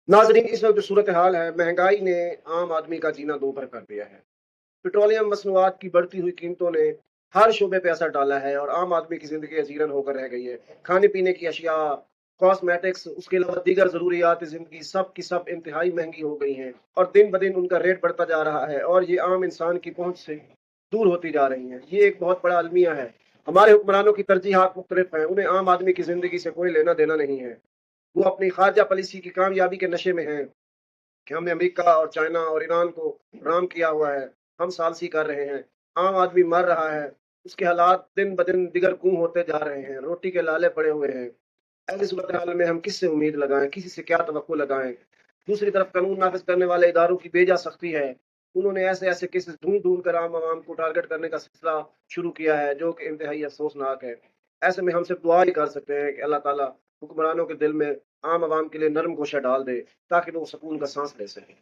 नाजरीन, इस वक्त जो सूरत हाल है, महंगाई ने आम आदमी का जीना दोभर कर दिया है। पेट्रोलियम मसनूआत की बढ़ती हुई कीमतों ने हर शोबे पे असर डाला है और आम आदमी की जिंदगी अजीरन होकर रह गई है। खाने पीने की अशिया, कॉस्मेटिक्स, उसके अलावा दीगर जरूरियात जिंदगी सब की सब इंतहाई महंगी हो गई हैं और दिन ब दिन उनका रेट बढ़ता जा रहा है और ये आम इंसान की पहुंच से दूर होती जा रही हैं। ये एक बहुत बड़ा अलमिया है। हमारे हुक्मरानों की तरजीहात मुख्तलिफ हैं, उन्हें आम आदमी की जिंदगी से कोई लेना देना नहीं है। वो अपनी खारजा पॉलिसी की कामयाबी के नशे में हैं कि हमने अमेरिका और चाइना और ईरान को राम किया हुआ है, हम सालसी कर रहे हैं। आम आदमी मर रहा है, उसके हालात दिन ब दिन दिगर गुम होते जा रहे हैं, रोटी के लाले पड़े हुए हैं। ऐसी सूरत हाल में हम किससे उम्मीद लगाएं, किसी से क्या तवक्को लगाएं। दूसरी तरफ कानून नाफिज करने वाले इदारों की बेजा सख्ती है। उन्होंने ऐसे ऐसे केसेस ढूंढ ढूंढ कर आम आवाम को टारगेट करने का सिलसिला शुरू किया है, जो कि इंतहाई अफसोसनाक है। ऐसे में हम सिर्फ दुआ ही कर सकते हैं कि अल्लाह ताला हुक्मरानों के दिल में आम आवाम के लिए नरम गोशा डाल दे, ताकि वो सुकून का सांस ले सकें।